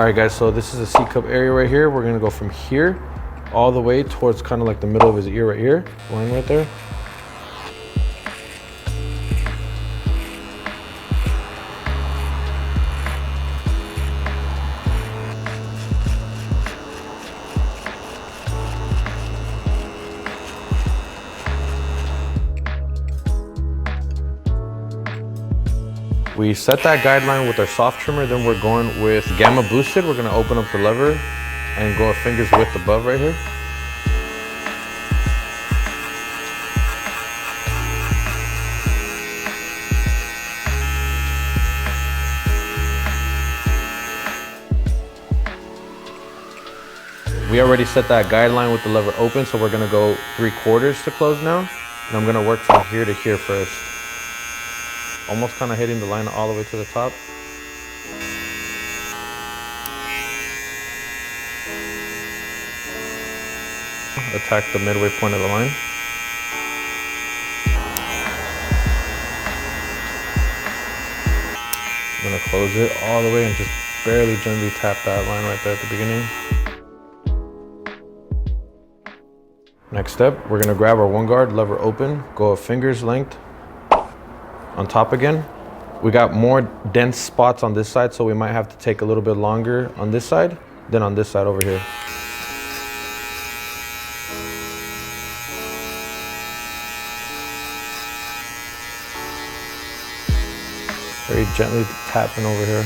All right guys, so this is a C cup area right here. We're gonna go from here all the way towards kind of like the middle of his ear right here, line right there. We set that guideline with our soft trimmer, then we're going with gamma boosted. We're gonna open up the lever and go a finger's width above right here. We already set that guideline with the lever open, so we're gonna go 3/4 to close now. And I'm gonna work from here to here first. Almost kind of hitting the line all the way to the top. Attack the midway point of the line. I'm gonna close it all the way and just barely gently tap that line right there at the beginning. Next step, we're gonna grab our 1 guard, lever open, go a finger's length on top again. We got more dense spots on this side, so we might have to take a little bit longer on this side than on this side over here. Very gently tapping over here.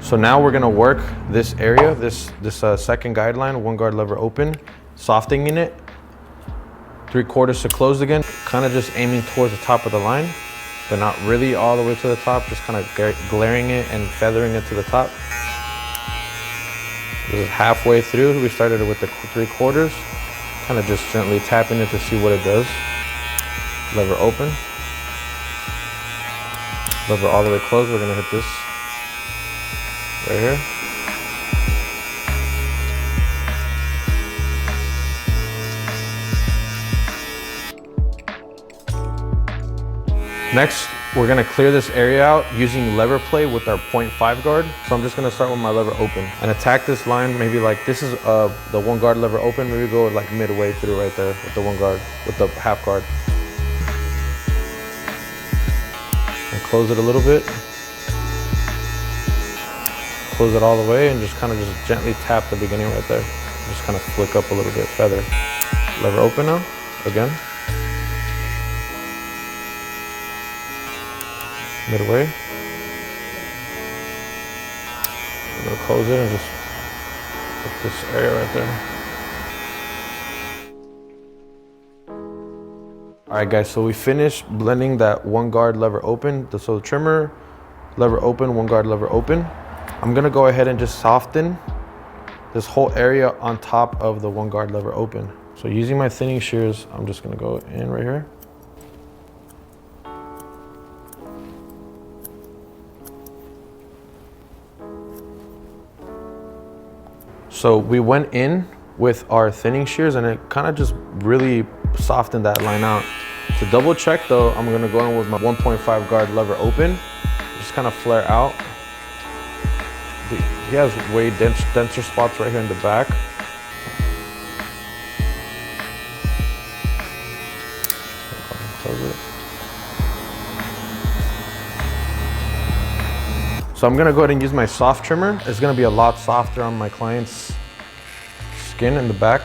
So now we're gonna work this area, this second guideline, 1 guard, lever open, softening it, 3/4 to close again, kind of just aiming towards the top of the line, but not really all the way to the top, just kind of glaring it and feathering it to the top. This is halfway through. We started with the 3/4, kind of just gently tapping it to see what it does. Lever open, lever all the way closed. We're gonna hit this right here. Next, we're gonna clear this area out using lever play with our 0.5 guard. So I'm just gonna start with my lever open and attack this line. Maybe like this is the 1 guard lever open. Maybe go like midway through right there with the 1 guard, with the half guard. And close it a little bit. Close it all the way and just kind of just gently tap the beginning right there. Just kind of flick up a little bit, feather. Lever open now, again. Midway. I'm gonna close it and just put this area right there. All right guys, so we finished blending that 1 guard, lever open. So the trimmer, lever open, 1 guard, lever open. I'm gonna go ahead and just soften this whole area on top of the 1 guard, lever open. So using my thinning shears, I'm just gonna go in right here. So we went in with our thinning shears and it kind of just really softened that line out. To double check though, I'm gonna go in with my 1.5 guard, lever open, just kind of flare out. He has way denser spots right here in the back. Close it. So I'm gonna go ahead and use my soft trimmer. It's gonna be a lot softer on my client's skin in the back.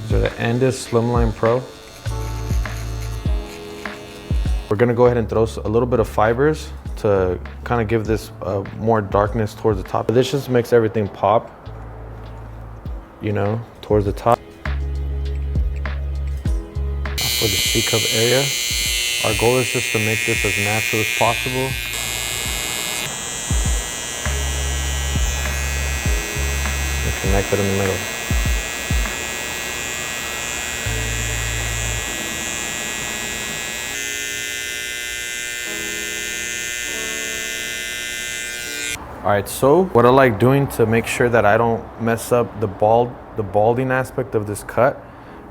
So the Andis Slimline Pro. We're gonna go ahead and throw a little bit of fibers to kind of give this more darkness towards the top. This just makes everything pop, you know, towards the top. For the C-cup area, our goal is just to make this as natural as possible. And connect it in the middle. All right, so what I like doing to make sure that I don't mess up the balding aspect of this cut,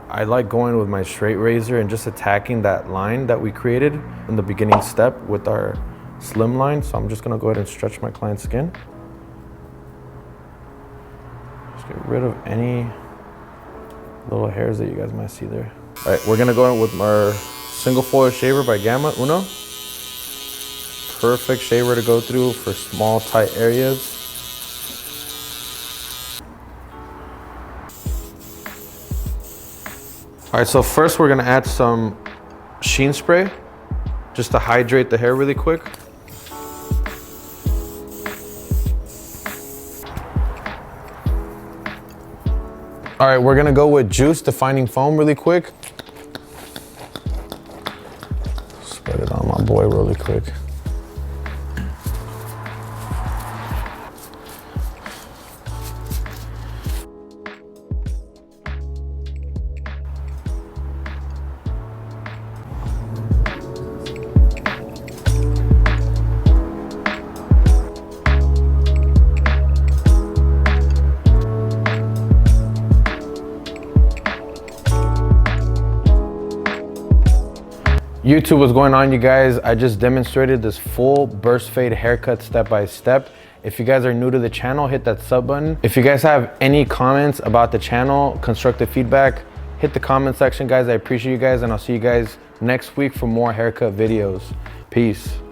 I like going with my straight razor and just attacking that line that we created in the beginning step with our slim line. So I'm just gonna go ahead and stretch my client's skin. Just get rid of any little hairs that you guys might see there. All right, we're gonna go in with our single foil shaver by Gamma Uno. Perfect shaver to go through for small, tight areas. All right, so first we're gonna add some sheen spray just to hydrate the hair really quick. All right, we're gonna go with Juice Defining Foam really quick. Spread it on my boy really quick. YouTube, what's going on, you guys? I just demonstrated this full burst fade haircut step by step. If you guys are new to the channel, hit that sub button. If you guys have any comments about the channel, constructive feedback, hit the comment section, guys. I appreciate you guys, and I'll see you guys next week for more haircut videos. Peace.